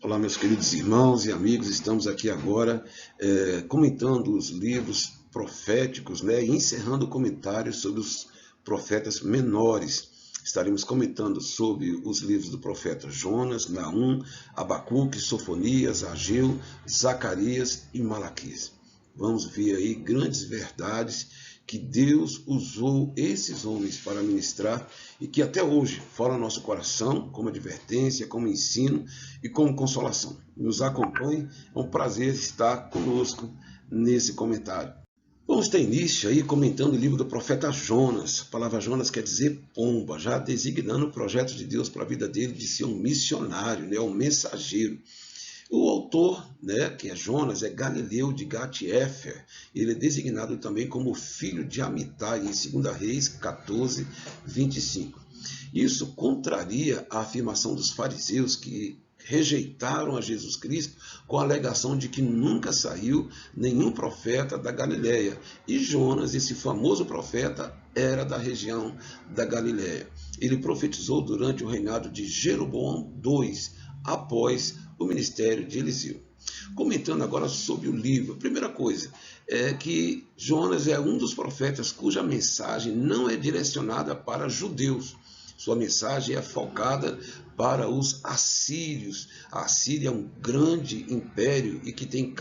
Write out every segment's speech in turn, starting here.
Olá, meus queridos irmãos e amigos, estamos aqui agora comentando os livros proféticos, e encerrando o comentário sobre os profetas menores. Estaremos comentando sobre os livros do profeta Jonas, Naum, Abacuque, Sofonias, Ageu, Zacarias e Malaquias. Vamos ver aí grandes verdades que Deus usou esses homens para ministrar e que até hoje falam nosso coração como advertência, como ensino e como consolação. Nos acompanhe, é um prazer estar conosco nesse comentário. Vamos ter início aí comentando o livro do profeta Jonas. A palavra Jonas quer dizer pomba, já designando o projeto de Deus para a vida dele de ser um missionário, um mensageiro. O autor, que é Jonas, é Galileu de Gat-Hefer. Ele é designado também como filho de Amitai, em 2 Reis 14, 25. Isso contraria a afirmação dos fariseus que rejeitaram a Jesus Cristo com a alegação de que nunca saiu nenhum profeta da Galileia. E Jonas, esse famoso profeta, era da região da Galileia. Ele profetizou durante o reinado de Jeroboão II, após o ministério de Eliseu. Comentando agora sobre o livro, a primeira coisa é que Jonas é um dos profetas cuja mensagem não é direcionada para judeus. Sua mensagem é focada para os assírios. A Assíria é um grande império e que tem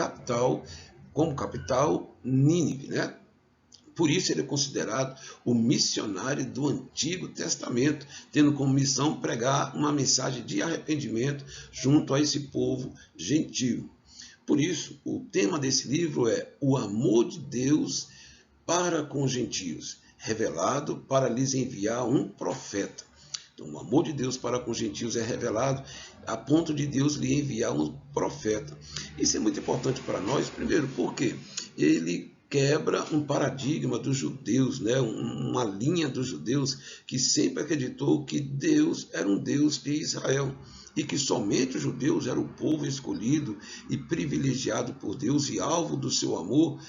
como capital Nínive, Por isso ele é considerado o missionário do Antigo Testamento, tendo como missão pregar uma mensagem de arrependimento junto a esse povo gentio. Por isso, o tema desse livro é o amor de Deus para com os gentios, revelado para lhes enviar um profeta. Então, o amor de Deus para com os gentios é revelado a ponto de Deus lhe enviar um profeta. Isso é muito importante para nós, primeiro, porque ele quebra um paradigma dos judeus, uma linha dos judeus que sempre acreditou que Deus era um Deus de Israel e que somente os judeus eram o povo escolhido e privilegiado por Deus e alvo do seu amor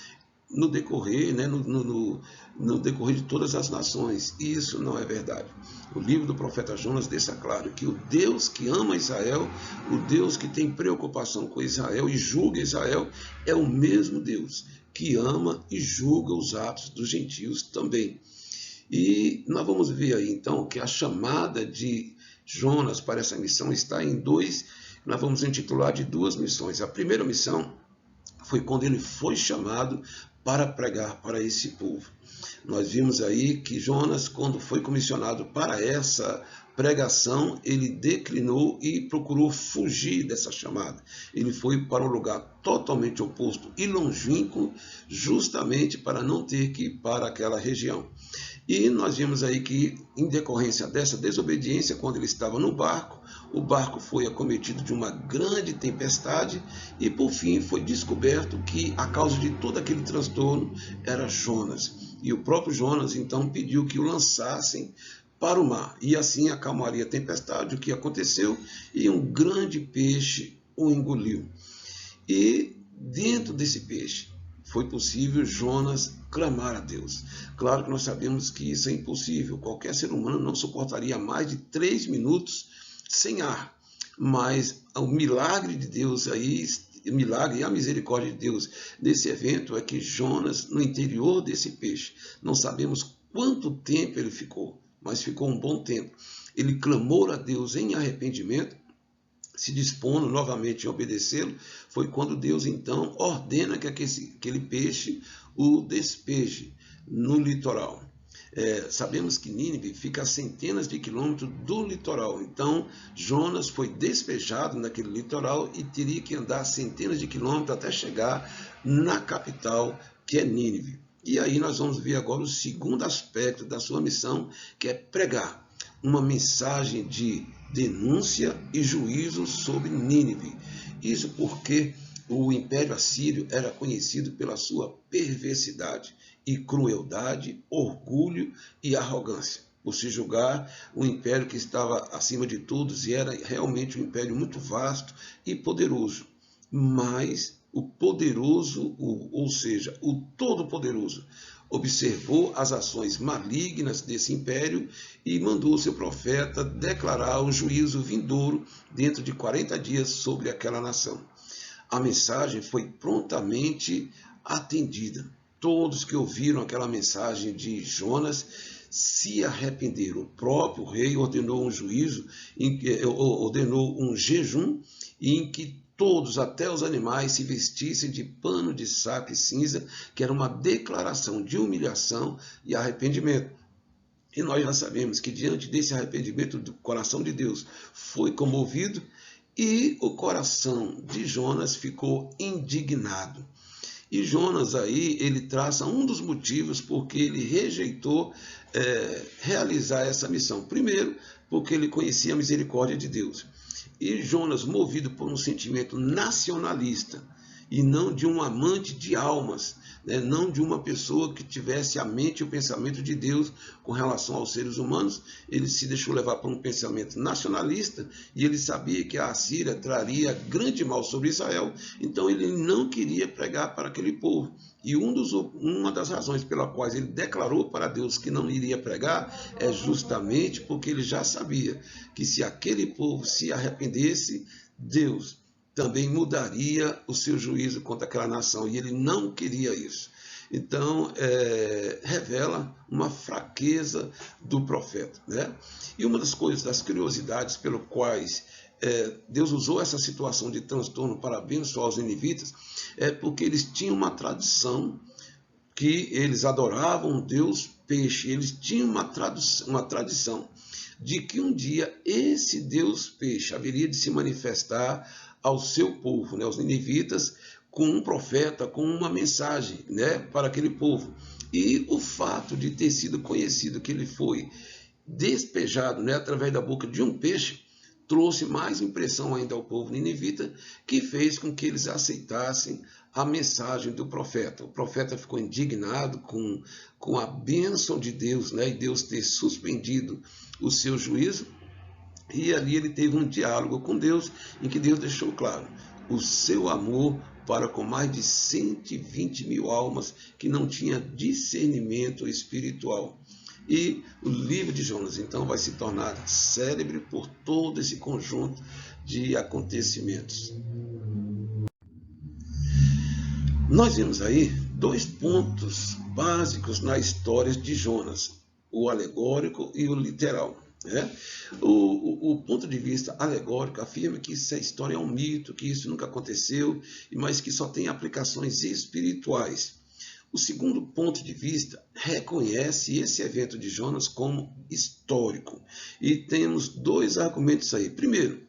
no decorrer, no decorrer de todas as nações. E isso não é verdade. O livro do profeta Jonas deixa claro que o Deus que ama Israel, o Deus que tem preocupação com Israel e julga Israel, é o mesmo Deus que ama e julga os atos dos gentios também. E nós vamos ver aí, então, que a chamada de Jonas para essa missão está em nós vamos intitular de duas missões. A primeira missão foi quando ele foi chamado para pregar para esse povo. Nós vimos aí que Jonas, quando foi comissionado para essa pregação, ele declinou e procurou fugir dessa chamada. Ele foi para um lugar totalmente oposto e longínquo, justamente para não ter que ir para aquela região. E nós vimos aí que, em decorrência dessa desobediência, quando ele estava no barco, o barco foi acometido de uma grande tempestade e, por fim, foi descoberto que a causa de todo aquele transtorno era Jonas. E o próprio Jonas, então, pediu que o lançassem para o mar. E assim acalmaria a tempestade, o que aconteceu, e um grande peixe o engoliu. E dentro desse peixe foi possível Jonas clamar a Deus. Claro que nós sabemos que isso é impossível. Qualquer ser humano não suportaria mais de 3 minutos sem ar. Mas o milagre de Deus aí, o milagre e a misericórdia de Deus nesse evento é que Jonas, no interior desse peixe, não sabemos quanto tempo ele ficou, mas ficou um bom tempo. Ele clamou a Deus em arrependimento, se dispondo novamente em obedecê-lo. Foi quando Deus então ordena que aquele peixe o despeje no litoral. Sabemos que Nínive fica a centenas de quilômetros do litoral. Então, Jonas foi despejado naquele litoral e teria que andar centenas de quilômetros até chegar na capital, que é Nínive. E aí nós vamos ver agora o segundo aspecto da sua missão, que é pregar uma mensagem de denúncia e juízo sobre Nínive. Isso porque o Império Assírio era conhecido pela sua perversidade e crueldade, orgulho e arrogância. Por se julgar um império que estava acima de todos e era realmente um império muito vasto e poderoso. Mas o poderoso, ou seja, o todo-poderoso, observou as ações malignas desse império e mandou seu profeta declarar o juízo vindouro dentro de 40 dias sobre aquela nação. A mensagem foi prontamente atendida. Todos que ouviram aquela mensagem de Jonas se arrependeram. O próprio rei ordenou um juízo, ordenou um jejum em que todos, até os animais, se vestissem de pano de saco e cinza, que era uma declaração de humilhação e arrependimento. E nós já sabemos que diante desse arrependimento do coração de Deus foi comovido e o coração de Jonas ficou indignado. E Jonas aí, ele traça um dos motivos porque ele rejeitou realizar essa missão. Primeiro, porque ele conhecia a misericórdia de Deus. E Jonas, movido por um sentimento nacionalista, e não de um amante de almas, né? Não de uma pessoa que tivesse a mente e o pensamento de Deus com relação aos seres humanos, ele se deixou levar por um pensamento nacionalista e ele sabia que a Assíria traria grande mal sobre Israel, então ele não queria pregar para aquele povo. E uma das razões pela quais ele declarou para Deus que não iria pregar é justamente porque ele já sabia que se aquele povo se arrependesse, Deus também mudaria o seu juízo contra aquela nação, e ele não queria isso. Então, revela uma fraqueza do profeta, né? E uma das coisas, das curiosidades pelas quais Deus usou essa situação de transtorno para abençoar os ninivitas, é porque eles tinham uma tradição que eles adoravam um Deus peixe, eles tinham uma tradição de que um dia esse Deus peixe haveria de se manifestar ao seu povo, né, os ninivitas, com um profeta, com uma mensagem, né, para aquele povo. E o fato de ter sido conhecido que ele foi despejado, né, através da boca de um peixe, trouxe mais impressão ainda ao povo ninivita, que fez com que eles aceitassem a mensagem do profeta. O profeta ficou indignado com a bênção de Deus, né, e Deus ter suspendido o seu juízo. E ali ele teve um diálogo com Deus, em que Deus deixou claro o seu amor para com mais de 120 mil almas que não tinha discernimento espiritual. E o livro de Jonas, então, vai se tornar célebre por todo esse conjunto de acontecimentos. Nós vemos aí dois pontos básicos na história de Jonas, o alegórico e o literal. O ponto de vista alegórico afirma que essa história é um mito, que isso nunca aconteceu, mas que só tem aplicações espirituais. O segundo ponto de vista reconhece esse evento de Jonas como histórico. E temos dois argumentos aí. Primeiro,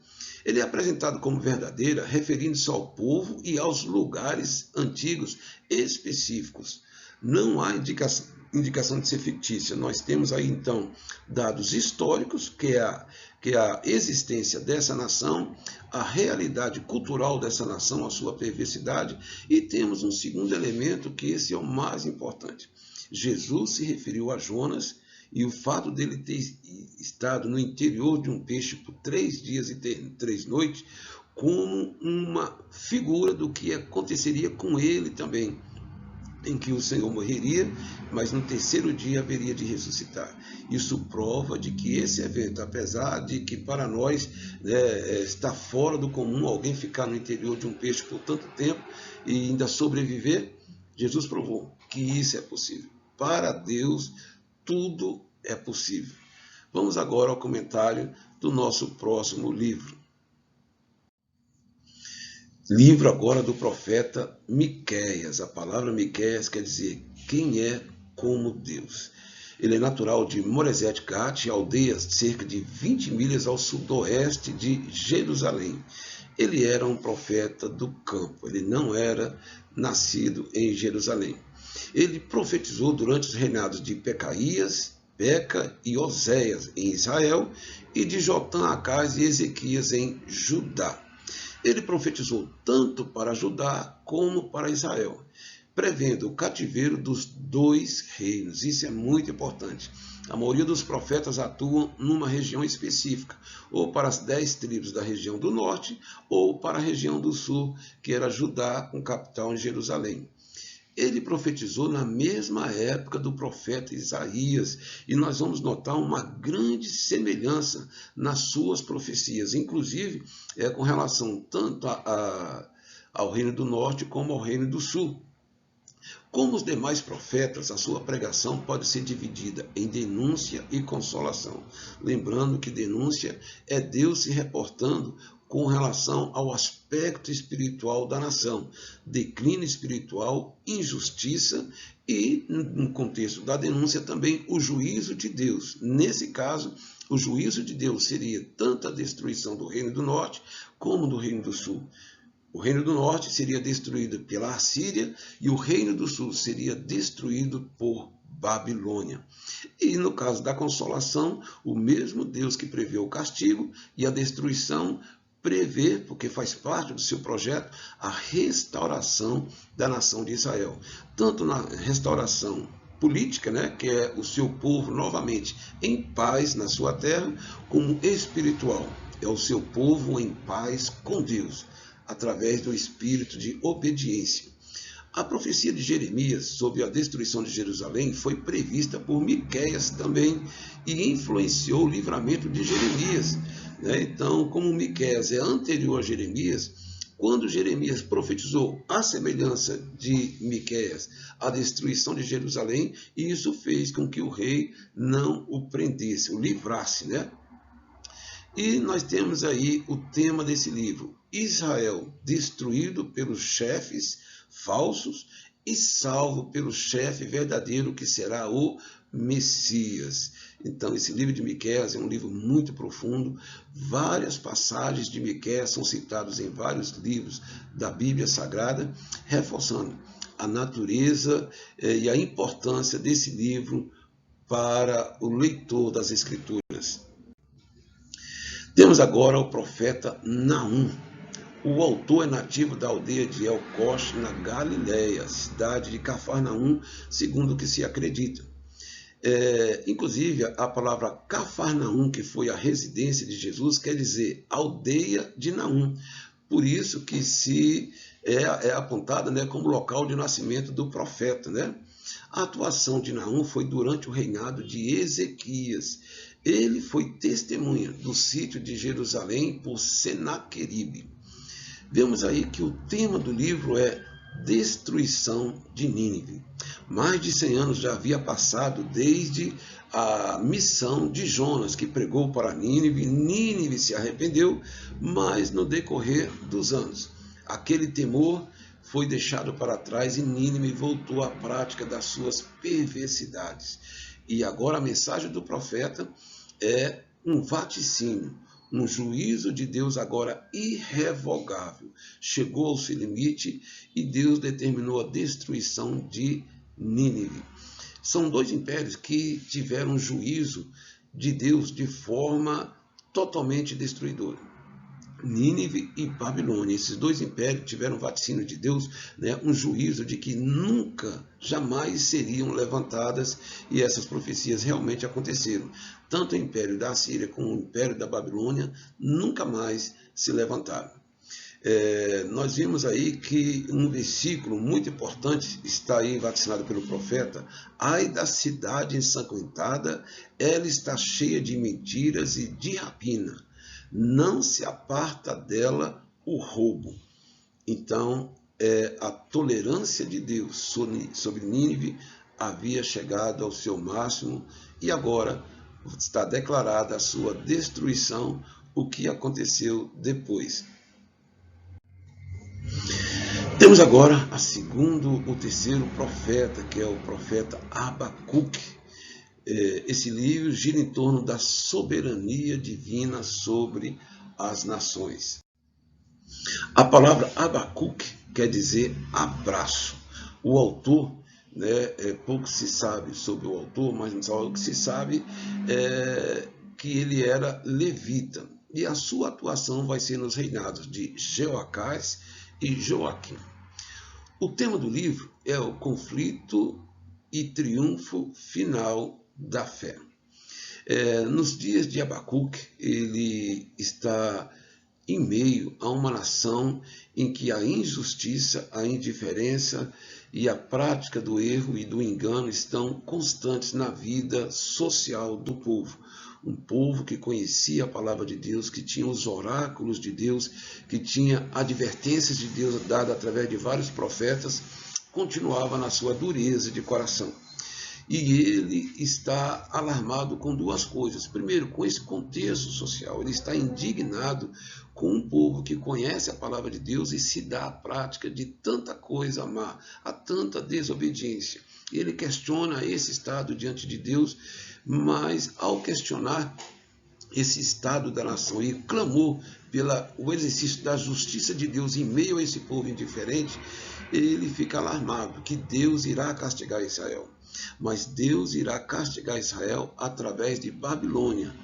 ele é apresentado como verdadeiro, referindo-se ao povo e aos lugares antigos específicos. Não há indicação de ser fictícia. Nós temos aí, então, dados históricos, que é a existência dessa nação, a realidade cultural dessa nação, a sua perversidade, e temos um segundo elemento, que esse é o mais importante. Jesus se referiu a Jonas, e o fato dele ter estado no interior de um peixe por 3 dias e 3 noites, como uma figura do que aconteceria com ele também, em que o Senhor morreria, mas no terceiro dia haveria de ressuscitar. Isso prova de que esse evento, apesar de que para nós está fora do comum alguém ficar no interior de um peixe por tanto tempo e ainda sobreviver, Jesus provou que isso é possível. Para Deus, tudo é possível. Vamos agora ao comentário do nosso próximo livro. Livro agora do profeta Miqueias. A palavra Miqueias quer dizer quem é como Deus. Ele é natural de Moresete Gate, aldeia cerca de 20 milhas ao sudoeste de Jerusalém. Ele era um profeta do campo, ele não era nascido em Jerusalém. Ele profetizou durante os reinados de Pecaías, Peca e Oséias em Israel e de Jotã, Acás e Ezequias em Judá. Ele profetizou tanto para Judá como para Israel, prevendo o cativeiro dos 2 reinos. Isso é muito importante. A maioria dos profetas atuam numa região específica, ou para as 10 tribos da região do norte, ou para a região do sul, que era Judá, com capital em Jerusalém. ele profetizou na mesma época do profeta Isaías, e nós vamos notar uma grande semelhança nas suas profecias, inclusive com relação tanto ao Reino do Norte como ao Reino do Sul. Como os demais profetas, a sua pregação pode ser dividida em denúncia e consolação. Lembrando que denúncia é Deus se reportando com relação ao aspecto espiritual da nação, declínio espiritual, injustiça e, no contexto da denúncia, também o juízo de Deus. Nesse caso, o juízo de Deus seria tanto a destruição do Reino do Norte como do Reino do Sul. O Reino do Norte seria destruído pela Assíria e o Reino do Sul seria destruído por Babilônia. E no caso da consolação, o mesmo Deus que prevê o castigo e a destruição prevê, porque faz parte do seu projeto, a restauração da nação de Israel. Tanto na restauração política, né, que é o seu povo novamente em paz na sua terra, como espiritual, é o seu povo em paz com Deus, através do espírito de obediência. A profecia de Jeremias sobre a destruição de Jerusalém foi prevista por Miqueias também e influenciou o livramento de Jeremias. Então, como Miqueias é anterior a Jeremias, quando Jeremias profetizou a semelhança de Miqueias a destruição de Jerusalém, isso fez com que o rei não o prendesse, o livrasse, né? E nós temos aí o tema desse livro: Israel destruído pelos chefes falsos e salvo pelo chefe verdadeiro, que será o Messias. Então, esse livro de Miqueias é um livro muito profundo. Várias passagens de Miqueias são citadas em vários livros da Bíblia Sagrada, reforçando a natureza e a importância desse livro para o leitor das Escrituras. Temos agora o profeta Naum. O autor é nativo da aldeia de El-Kosh, na Galileia, cidade de Cafarnaum, segundo o que se acredita. Inclusive, a palavra Cafarnaum, que foi a residência de Jesus, quer dizer aldeia de Naum. Por isso que é apontada, né, como local de nascimento do profeta, né? A atuação de Naum foi durante o reinado de Ezequias. Ele foi testemunha do sítio de Jerusalém por Senaqueribe. Vemos aí que o tema do livro é destruição de Nínive. Mais de 100 anos já havia passado desde a missão de Jonas, que pregou para Nínive. Nínive se arrependeu, mas no decorrer dos anos, aquele temor foi deixado para trás e Nínive voltou à prática das suas perversidades. E agora a mensagem do profeta é um vaticínio, um juízo de Deus agora irrevogável. Chegou ao seu limite e Deus determinou a destruição de Nínive. São dois impérios que tiveram juízo de Deus de forma totalmente destruidora. Nínive e Babilônia, esses dois impérios tiveram vaticínio de Deus, né, um juízo de que nunca, jamais seriam levantadas, e essas profecias realmente aconteceram. Tanto o império da Assíria como o império da Babilônia nunca mais se levantaram. Nós vimos aí que um versículo muito importante está aí vaticinado pelo profeta: ai da cidade ensanguentada, ela está cheia de mentiras e de rapina, não se aparta dela o roubo. Então, a tolerância de Deus sobre Nínive havia chegado ao seu máximo e agora está declarada a sua destruição. O que aconteceu depois? Temos agora o terceiro profeta, que é o profeta Abacuque. Esse livro gira em torno da soberania divina sobre as nações. A palavra Abacuque quer dizer abraço. O autor, pouco se sabe sobre o autor, mas o que se sabe é que ele era levita. E a sua atuação vai ser nos reinados de Jeoacás e Joaquim. O tema do livro é o conflito e triunfo final da fé. Nos dias de Abacuque, ele está em meio a uma nação em que a injustiça, a indiferença e a prática do erro e do engano estão constantes na vida social do povo. Um povo que conhecia a palavra de Deus, que tinha os oráculos de Deus, que tinha advertências de Deus dadas através de vários profetas, continuava na sua dureza de coração. E ele está alarmado com duas coisas. Primeiro, com esse contexto social. Ele está indignado com um povo que conhece a palavra de Deus e se dá à prática de tanta coisa má, a tanta desobediência. Ele questiona esse estado diante de Deus, mas ao questionar esse estado da nação e clamou pelo exercício da justiça de Deus em meio a esse povo indiferente, ele fica alarmado que Deus irá castigar Israel. Mas Deus irá castigar Israel através de Babilônia.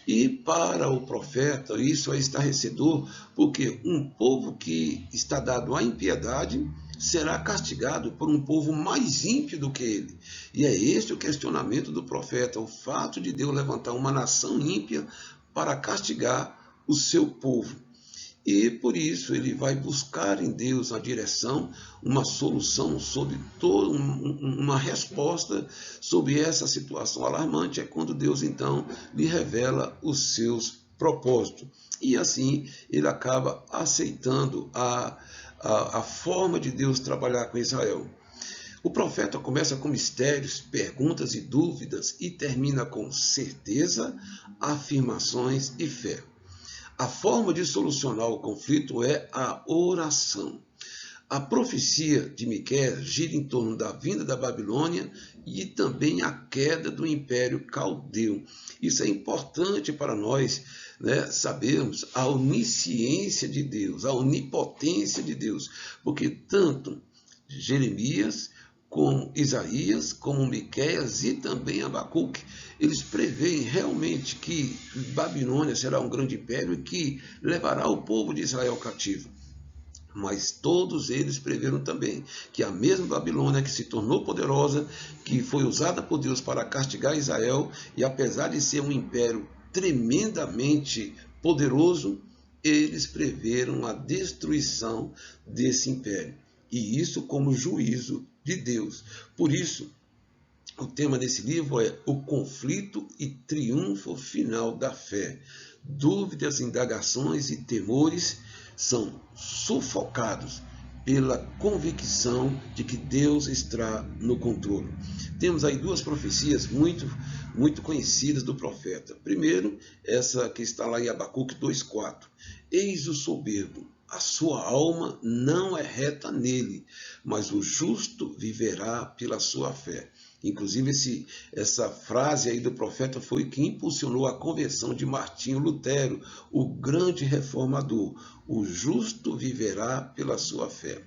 E para o profeta isso é estarrecedor, porque um povo que está dado à impiedade será castigado por um povo mais ímpio do que ele. E é este o questionamento do profeta, o fato de Deus levantar uma nação ímpia para castigar o seu povo. E por isso ele vai buscar em Deus a direção, uma solução sobre uma resposta sobre essa situação alarmante. É quando Deus então lhe revela os seus propósitos. E assim ele acaba aceitando a forma de Deus trabalhar com Israel. O profeta começa com mistérios, perguntas e dúvidas e termina com certeza, afirmações e fé. A forma de solucionar o conflito é a oração. A profecia de Miqueias gira em torno da vinda da Babilônia e também a queda do Império Caldeu. Isso é importante para nós, sabermos a onisciência de Deus, a onipotência de Deus, porque tanto Jeremias, como Isaías, como Miqueias e também Abacuque, eles preveem realmente que Babilônia será um grande império e que levará o povo de Israel cativo. Mas todos eles preveram também que a mesma Babilônia que se tornou poderosa, que foi usada por Deus para castigar Israel, e apesar de ser um império tremendamente poderoso, eles preveram a destruição desse império. E isso como juízo de Deus. Por isso, o tema desse livro é o conflito e triunfo final da fé. Dúvidas, indagações e temores são sufocados pela convicção de que Deus está no controle. Temos aí duas profecias muito conhecidas do profeta. Primeiro, essa que está lá em Abacuque 2,4. Eis o soberbo, a sua alma não é reta nele, mas o justo viverá pela sua fé. Inclusive, essa frase aí do profeta foi que impulsionou a conversão de Martinho Lutero, o grande reformador. O justo viverá pela sua fé.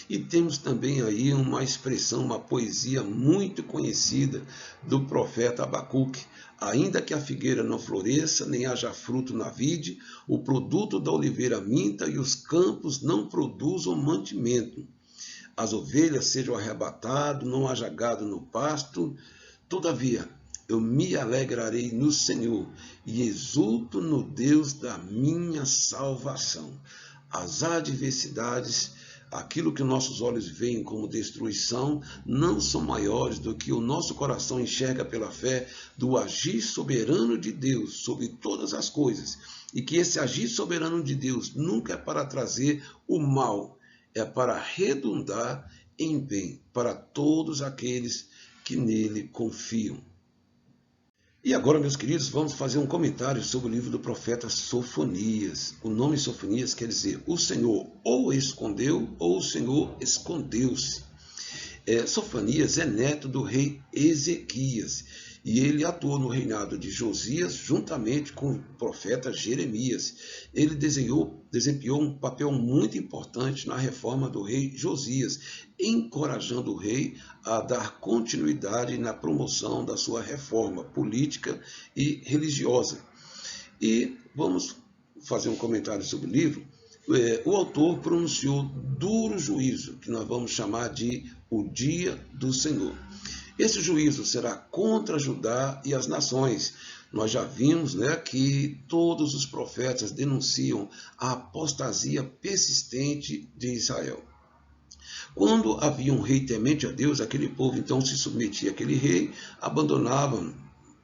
E temos também aí uma expressão, uma poesia muito conhecida do profeta Abacuque. Ainda que a figueira não floresça, nem haja fruto na vide, o produto da oliveira minta e os campos não produzam mantimento. As ovelhas sejam arrebatadas, não haja gado no pasto. Todavia, eu me alegrarei no Senhor e exulto no Deus da minha salvação. As adversidades, aquilo que nossos olhos veem como destruição, não são maiores do que o nosso coração enxerga pela fé do agir soberano de Deus sobre todas as coisas. E que esse agir soberano de Deus nunca é para trazer o mal, é para redundar em bem para todos aqueles que nele confiam. E agora, meus queridos, vamos fazer um comentário sobre o livro do profeta Sofonias. O nome Sofonias quer dizer o Senhor ou escondeu ou o Senhor escondeu-se. Sofonias é neto do rei Ezequias e ele atuou no reinado de Josias juntamente com o profeta Jeremias. Ele desempenhou um papel muito importante na reforma do rei Josias, encorajando o rei a dar continuidade na promoção da sua reforma política e religiosa. E vamos fazer um comentário sobre o livro. O autor pronunciou duro juízo, que nós vamos chamar de o dia do Senhor. Esse juízo será contra Judá e as nações. Nós já vimos que todos os profetas denunciam a apostasia persistente de Israel. Quando havia um rei temente a Deus, aquele povo então se submetia àquele rei, abandonava,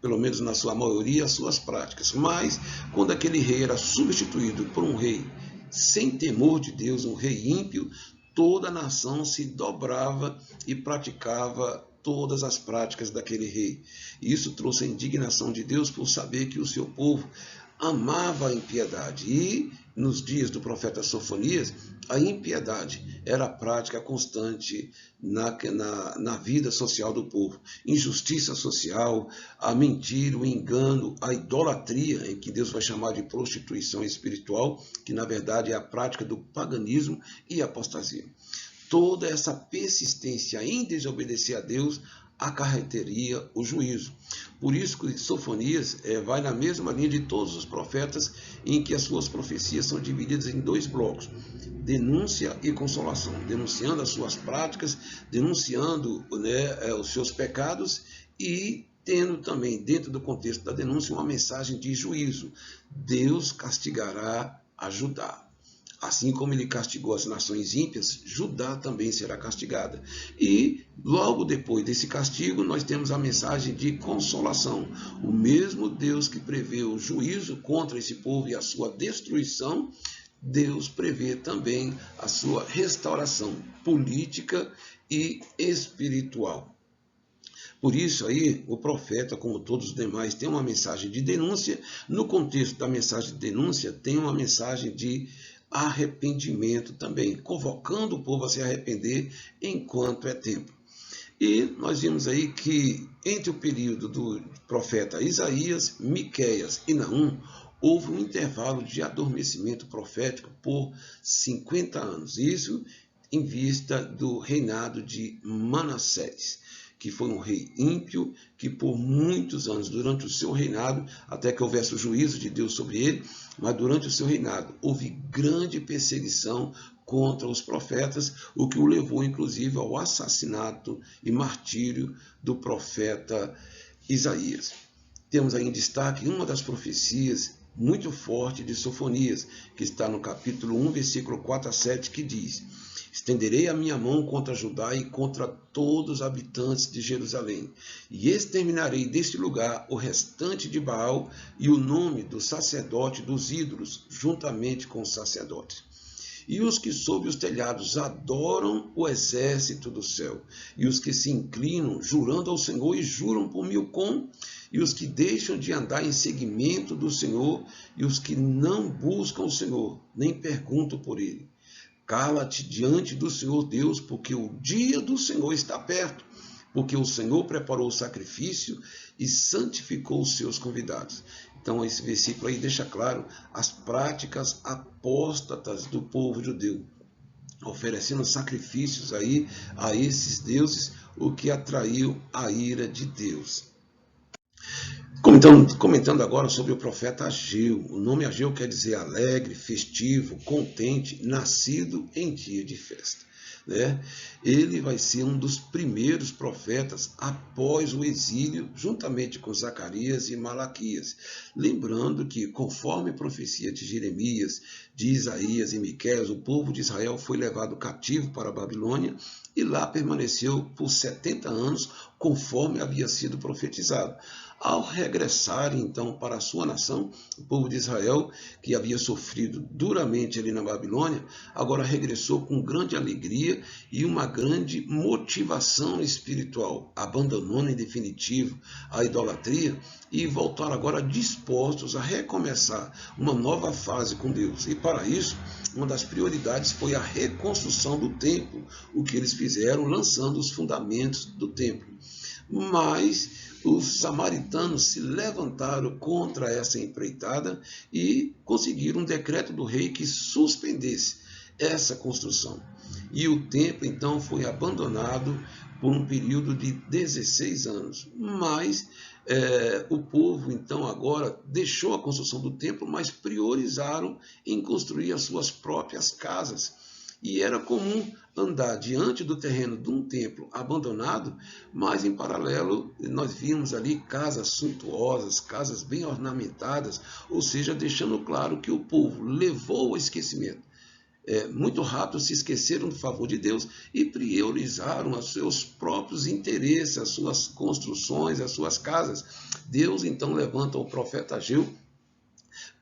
pelo menos na sua maioria, as suas práticas. Mas, quando aquele rei era substituído por um rei sem temor de Deus, um rei ímpio, toda a nação se dobrava e praticava todas as práticas daquele rei. Isso trouxe a indignação de Deus por saber que o seu povo amava a impiedade. E, nos dias do profeta Sofonias, a impiedade era a prática constante na vida social do povo. Injustiça social, a mentira, o engano, a idolatria, em que Deus vai chamar de prostituição espiritual, que na verdade é a prática do paganismo e apostasia. Toda essa persistência em desobedecer a Deus acarretaria o juízo. Por isso que Sofonias vai na mesma linha de todos os profetas, em que as suas profecias são divididas em dois blocos: denúncia e consolação, denunciando as suas práticas, denunciando os seus pecados e tendo também, dentro do contexto da denúncia, uma mensagem de juízo. Deus castigará a Judá. Assim como ele castigou as nações ímpias, Judá também será castigada. E logo depois desse castigo, nós temos a mensagem de consolação. O mesmo Deus que prevê o juízo contra esse povo e a sua destruição, Deus prevê também a sua restauração política e espiritual. Por isso aí, o profeta, como todos os demais, tem uma mensagem de denúncia. No contexto da mensagem de denúncia, tem uma mensagem de arrependimento também, convocando o povo a se arrepender enquanto é tempo. E nós vimos aí que entre o período do profeta Isaías, Miqueias e Naum, houve um intervalo de adormecimento profético por 50 anos. Isso em vista do reinado de Manassés, que foi um rei ímpio, que por muitos anos, durante o seu reinado, até que houvesse o juízo de Deus sobre ele, mas durante o seu reinado houve grande perseguição contra os profetas, o que o levou inclusive ao assassinato e martírio do profeta Isaías. Temos aí em destaque uma das profecias muito forte de Sofonias, que está no capítulo 1, versículo 4 a 7, que diz: estenderei a minha mão contra Judá e contra todos os habitantes de Jerusalém, e exterminarei deste lugar o restante de Baal e o nome do sacerdote dos ídolos, juntamente com os sacerdotes. E os que sob os telhados adoram o exército do céu, e os que se inclinam, jurando ao Senhor, e juram por Milcom, e os que deixam de andar em seguimento do Senhor, e os que não buscam o Senhor, nem perguntam por ele. Cala-te diante do Senhor Deus, porque o dia do Senhor está perto, porque o Senhor preparou o sacrifício e santificou os seus convidados. Então, esse versículo aí deixa claro as práticas apóstatas do povo judeu, oferecendo sacrifícios aí a esses deuses, o que atraiu a ira de Deus. Comentando agora sobre o profeta Ageu. O nome Ageu quer dizer alegre, festivo, contente, nascido em dia de festa. Ele vai ser um dos primeiros profetas após o exílio, juntamente com Zacarias e Malaquias. Lembrando que, conforme a profecia de Jeremias, de Isaías e Miqueias, o povo de Israel foi levado cativo para a Babilônia e lá permaneceu por 70 anos, conforme havia sido profetizado. Ao regressar, então, para a sua nação, o povo de Israel, que havia sofrido duramente ali na Babilônia, agora regressou com grande alegria e uma grande motivação espiritual, abandonando em definitivo a idolatria e voltaram agora dispostos a recomeçar uma nova fase com Deus. E para isso, uma das prioridades foi a reconstrução do templo, o que eles fizeram lançando os fundamentos do templo. Mas os samaritanos se levantaram contra essa empreitada e conseguiram um decreto do rei que suspendesse essa construção. E o templo, então, foi abandonado por um período de 16 anos. Mas o povo, então, agora deixou a construção do templo, mas priorizaram em construir as suas próprias casas. E era comum andar diante do terreno de um templo abandonado, mas em paralelo nós vimos ali casas suntuosas, casas bem ornamentadas, ou seja, deixando claro que o povo levou ao esquecimento muito rápido se esqueceram do favor de Deus e priorizaram os seus próprios interesses, as suas construções, as suas casas. Deus então levanta o profeta Ageu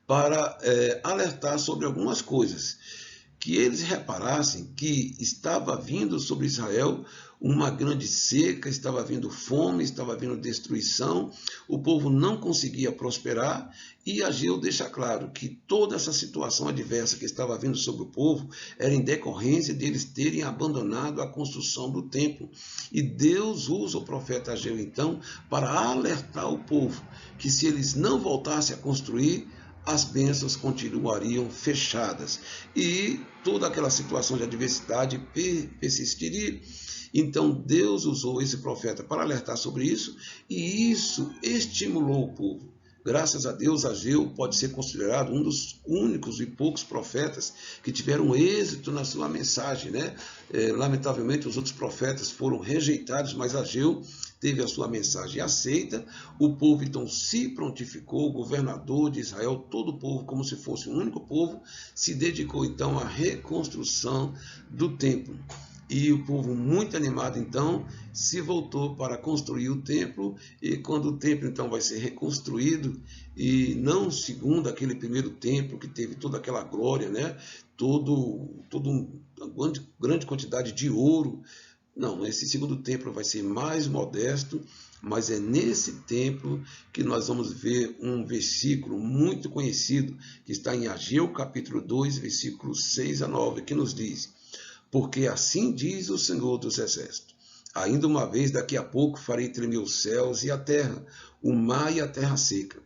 para alertar sobre algumas coisas, que eles reparassem que estava vindo sobre Israel uma grande seca, estava vindo fome, estava vindo destruição, o povo não conseguia prosperar, e Ageu deixa claro que toda essa situação adversa que estava vindo sobre o povo era em decorrência deles terem abandonado a construção do templo. E Deus usa o profeta Ageu então para alertar o povo que se eles não voltassem a construir, as bênçãos continuariam fechadas e toda aquela situação de adversidade persistiria. Então Deus usou esse profeta para alertar sobre isso e isso estimulou o povo. Graças a Deus, Ageu pode ser considerado um dos únicos e poucos profetas que tiveram êxito na sua mensagem, né? Lamentavelmente, os outros profetas foram rejeitados, mas Ageu teve a sua mensagem aceita. O povo então se prontificou, o governador de Israel, todo o povo, como se fosse um único povo, se dedicou então à reconstrução do templo. E o povo, muito animado, então, se voltou para construir o templo. E quando o templo, então, vai ser reconstruído, e não segundo aquele primeiro templo, que teve toda aquela glória, né? Uma grande quantidade de ouro. Não, esse segundo templo vai ser mais modesto, mas é nesse templo que nós vamos ver um versículo muito conhecido, que está em Ageu, capítulo 2, versículos 6 a 9, que nos diz: porque assim diz o Senhor dos Exércitos, ainda uma vez daqui a pouco farei tremer os céus e a terra, o mar e a terra seca,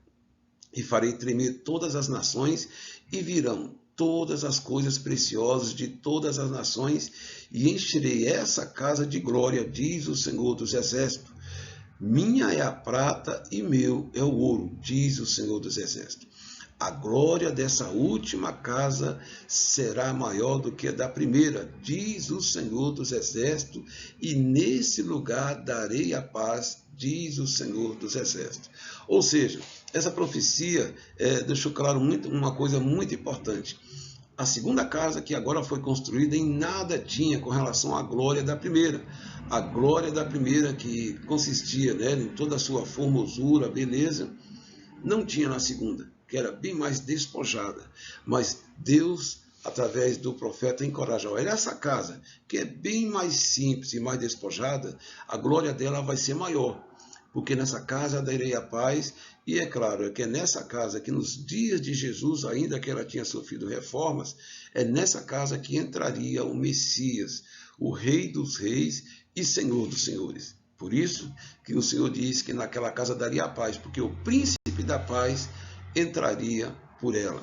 e farei tremer todas as nações, e virão todas as coisas preciosas de todas as nações, e encherei essa casa de glória, diz o Senhor dos Exércitos. Minha é a prata e meu é o ouro, diz o Senhor dos Exércitos. A glória dessa última casa será maior do que a da primeira, diz o Senhor dos Exércitos, e nesse lugar darei a paz, diz o Senhor dos Exércitos. Ou seja, essa profecia deixou claro uma coisa muito importante. A segunda casa que agora foi construída em nada tinha com relação à glória da primeira. A glória da primeira, que consistia, né, em toda a sua formosura, beleza, não tinha na segunda, que era bem mais despojada. Mas Deus, através do profeta, encoraja: olha, essa casa, que é bem mais simples e mais despojada, a glória dela vai ser maior, porque nessa casa darei a paz. E é claro, que é nessa casa que nos dias de Jesus, ainda que ela tinha sofrido reformas, é nessa casa que entraria o Messias, o Rei dos Reis e Senhor dos Senhores. Por isso que o Senhor diz que naquela casa daria a paz, porque o príncipe da paz entraria por ela.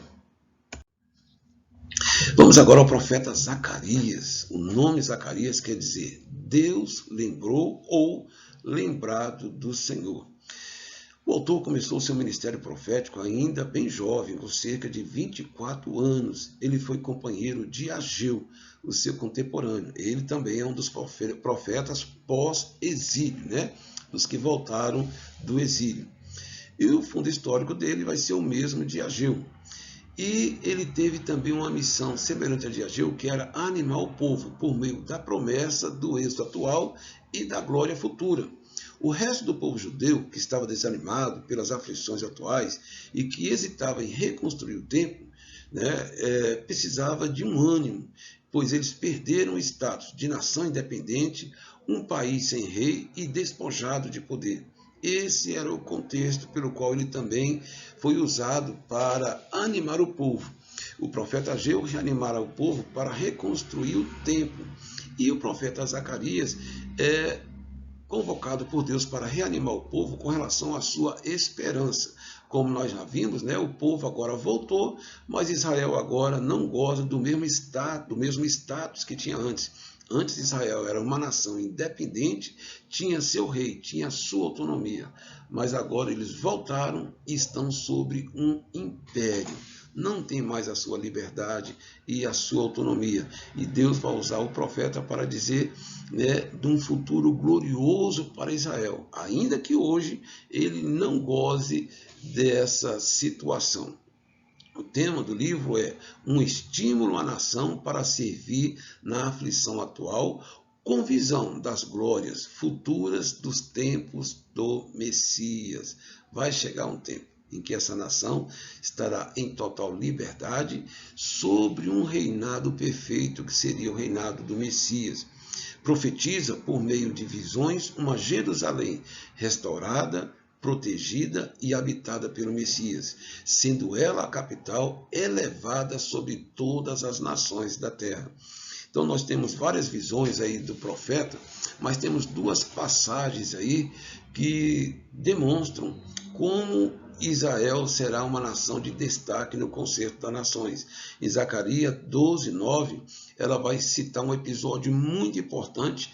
Vamos agora ao profeta Zacarias. O nome Zacarias quer dizer Deus lembrou ou lembrado do Senhor. O autor começou seu ministério profético ainda bem jovem, com cerca de 24 anos. Ele foi companheiro de Ageu, o seu contemporâneo. Ele também é um dos profetas pós-exílio, né? Dos que voltaram do exílio. E o fundo histórico dele vai ser o mesmo de Ageu. E ele teve também uma missão semelhante à de Ageu, que era animar o povo por meio da promessa do êxito atual e da glória futura. O resto do povo judeu, que estava desanimado pelas aflições atuais e que hesitava em reconstruir o templo, né, precisava de um ânimo, pois eles perderam o status de nação independente, um país sem rei e despojado de poder. Esse era o contexto pelo qual ele também foi usado para animar o povo. O profeta Ageu reanimara o povo para reconstruir o templo. E o profeta Zacarias é convocado por Deus para reanimar o povo com relação à sua esperança. Como nós já vimos, né, o povo agora voltou, mas Israel agora não goza do mesmo status que tinha antes. Antes Israel era uma nação independente, tinha seu rei, tinha sua autonomia, mas agora eles voltaram e estão sobre um império. Não tem mais a sua liberdade e a sua autonomia. E Deus vai usar o profeta para dizer, né, de um futuro glorioso para Israel, ainda que hoje ele não goze dessa situação. O tema do livro é um estímulo à nação para servir na aflição atual, com visão das glórias futuras dos tempos do Messias. Vai chegar um tempo em que essa nação estará em total liberdade sobre um reinado perfeito, que seria o reinado do Messias. Profetiza, por meio de visões, uma Jerusalém restaurada, protegida e habitada pelo Messias, sendo ela a capital elevada sobre todas as nações da terra. Então nós temos várias visões aí do profeta, mas temos duas passagens aí que demonstram como Israel será uma nação de destaque no concerto das nações. Em Zacarias 12, 9, ela vai citar um episódio muito importante,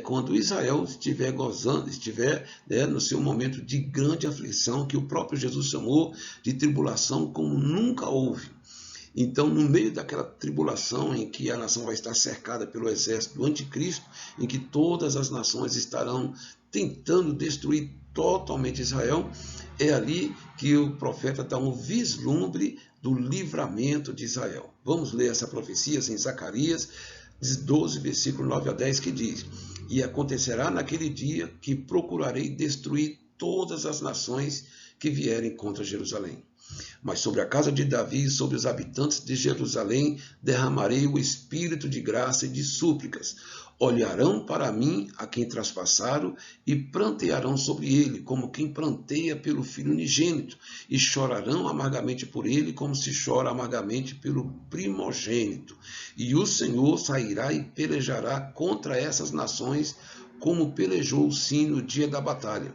quando Israel estiver gozando, estiver no seu momento de grande aflição, que o próprio Jesus chamou de tribulação como nunca houve. Então, no meio daquela tribulação em que a nação vai estar cercada pelo exército do anticristo, em que todas as nações estarão tentando destruir totalmente Israel, é ali que o profeta dá um vislumbre do livramento de Israel. Vamos ler essa profecia em Zacarias 12, versículo 9 a 10, que diz: E acontecerá naquele dia que procurarei destruir todas as nações que vierem contra Jerusalém. Mas sobre a casa de Davi e sobre os habitantes de Jerusalém derramarei o espírito de graça e de súplicas. Olharão para mim a quem traspassaram e prantearão sobre ele, como quem pranteia pelo filho unigênito, e chorarão amargamente por ele, como se chora amargamente pelo primogênito. E o Senhor sairá e pelejará contra essas nações, como pelejou sim no dia da batalha.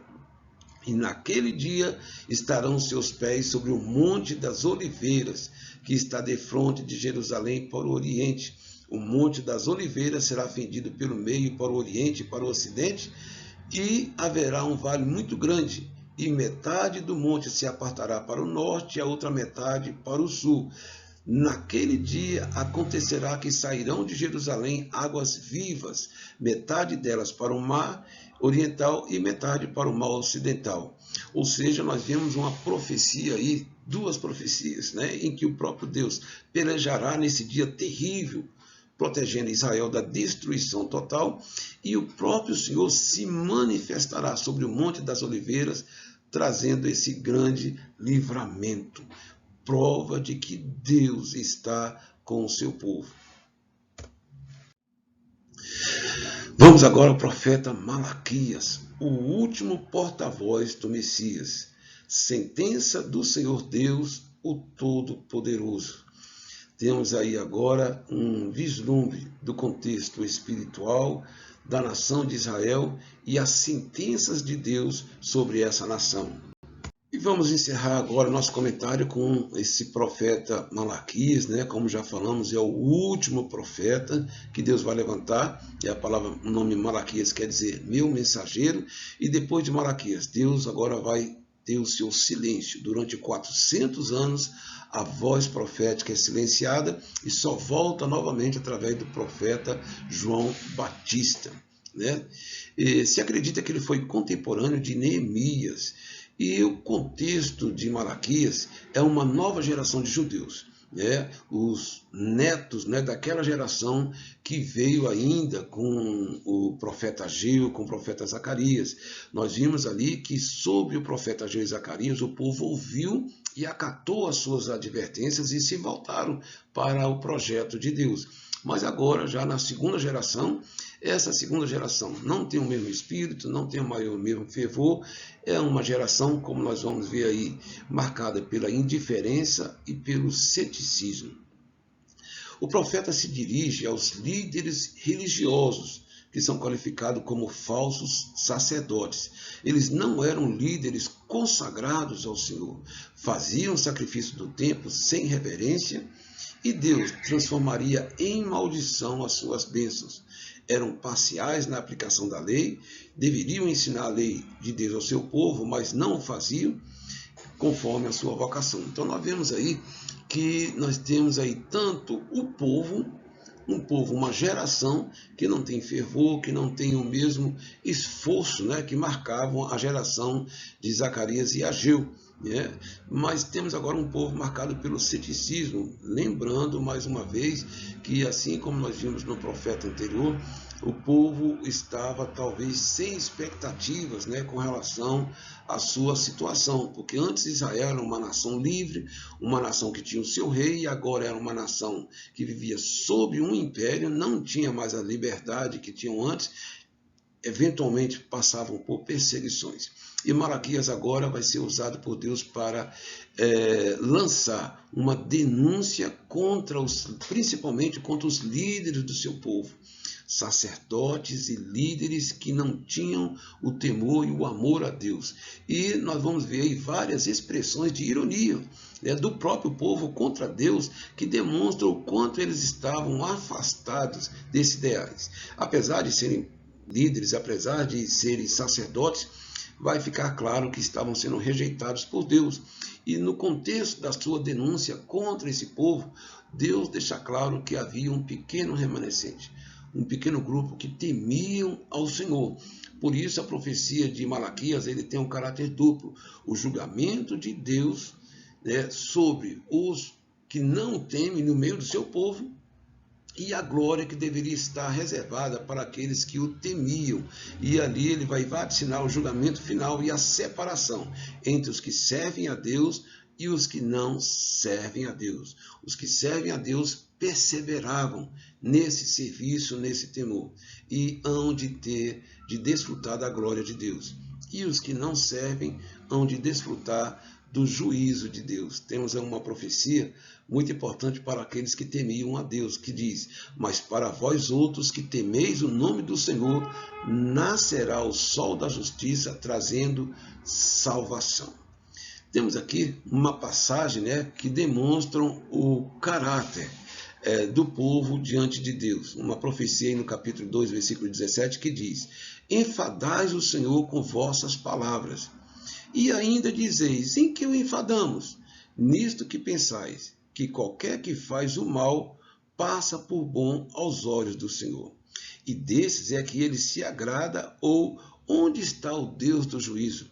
E naquele dia estarão seus pés sobre o Monte das Oliveiras, que está defronte de Jerusalém para o oriente. O Monte das Oliveiras será fendido pelo meio para o oriente e para o ocidente, e haverá um vale muito grande, e metade do monte se apartará para o norte e a outra metade para o sul. Naquele dia acontecerá que sairão de Jerusalém águas vivas, metade delas para o mar oriental e metade para o mar ocidental. Ou seja, nós vemos uma profecia aí, duas profecias, em que o próprio Deus pelejará nesse dia terrível, protegendo Israel da destruição total, e o próprio Senhor se manifestará sobre o Monte das Oliveiras, trazendo esse grande livramento. Prova de que Deus está com o seu povo. Vamos agora ao profeta Malaquias, o último porta-voz do Messias. Sentença do Senhor Deus, o Todo-Poderoso. Temos aí agora um vislumbre do contexto espiritual da nação de Israel e as sentenças de Deus sobre essa nação. E vamos encerrar agora o nosso comentário com esse profeta Malaquias, como já falamos, é o último profeta que Deus vai levantar, e o nome Malaquias quer dizer meu mensageiro, e depois de Malaquias, Deus agora vai ter o seu silêncio. Durante 400 anos, a voz profética é silenciada e só volta novamente através do profeta João Batista. Se acredita que ele foi contemporâneo de Neemias, e o contexto de Malaquias é uma nova geração de judeus, os netos daquela geração que veio ainda com o profeta Ageu, com o profeta Zacarias. Nós vimos ali que sobre o profeta Ageu e Zacarias o povo ouviu e acatou as suas advertências e se voltaram para o projeto de Deus. Mas agora, já na segunda geração, essa segunda geração não tem o mesmo espírito, não tem o mesmo fervor, é uma geração, como nós vamos ver aí, marcada pela indiferença e pelo ceticismo. O profeta se dirige aos líderes religiosos, que são qualificados como falsos sacerdotes. Eles não eram líderes consagrados ao Senhor, faziam o sacrifício do templo sem reverência, e Deus transformaria em maldição as suas bênçãos. Eram parciais na aplicação da lei, deveriam ensinar a lei de Deus ao seu povo, mas não o faziam conforme a sua vocação. Então nós vemos aí que nós temos aí tanto um povo, uma geração que não tem fervor, que não tem o mesmo esforço que marcavam a geração de Zacarias e Ageu. né? Mas temos agora um povo marcado pelo ceticismo, lembrando mais uma vez que, assim como nós vimos no profeta anterior, o povo estava talvez sem expectativas, né, com relação à sua situação, porque antes Israel era uma nação livre, uma nação que tinha o seu rei, e agora era uma nação que vivia sob um império, não tinha mais a liberdade que tinham antes, eventualmente passavam por perseguições. E Malaquias agora vai ser usado por Deus para lançar uma denúncia contra principalmente contra os líderes do seu povo, sacerdotes e líderes que não tinham o temor e o amor a Deus. E nós vamos ver aí várias expressões de ironia, né, do próprio povo contra Deus, que demonstram o quanto eles estavam afastados desses ideais. Apesar de serem líderes, apesar de serem sacerdotes, vai ficar claro que estavam sendo rejeitados por Deus. E no contexto da sua denúncia contra esse povo, Deus deixa claro que havia um pequeno remanescente, um pequeno grupo que temiam ao Senhor. Por isso a profecia de Malaquias ele tem um caráter duplo: o julgamento de Deus, né, sobre os que não temem no meio do seu povo, e a glória que deveria estar reservada para aqueles que o temiam. E ali ele vai vaticinar o julgamento final e a separação entre os que servem a Deus e os que não servem a Deus. Os que servem a Deus perseveravam nesse serviço, nesse temor, e hão de desfrutar da glória de Deus. E os que não servem hão de desfrutar do juízo de Deus. Temos uma profecia muito importante para aqueles que temiam a Deus, que diz: mas para vós outros que temeis o nome do Senhor, nascerá o sol da justiça, trazendo salvação. Temos aqui uma passagem, né, que demonstram o caráter do povo diante de Deus. Uma profecia aí no capítulo 2, versículo 17, que diz: enfadais o Senhor com vossas palavras, e ainda dizeis: em que o enfadamos? Nisto que pensais, que qualquer que faz o mal passa por bom aos olhos do Senhor. E desses é que ele se agrada, ou onde está o Deus do juízo?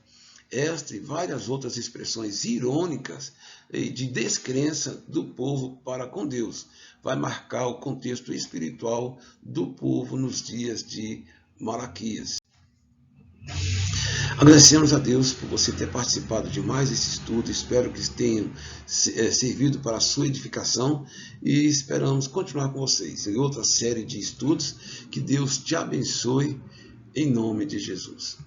Esta e várias outras expressões irônicas de descrença do povo para com Deus vai marcar o contexto espiritual do povo nos dias de Malaquias. Agradecemos a Deus por você ter participado de mais esse estudo. Espero que tenham servido para a sua edificação e esperamos continuar com vocês em outra série de estudos. Que Deus te abençoe em nome de Jesus.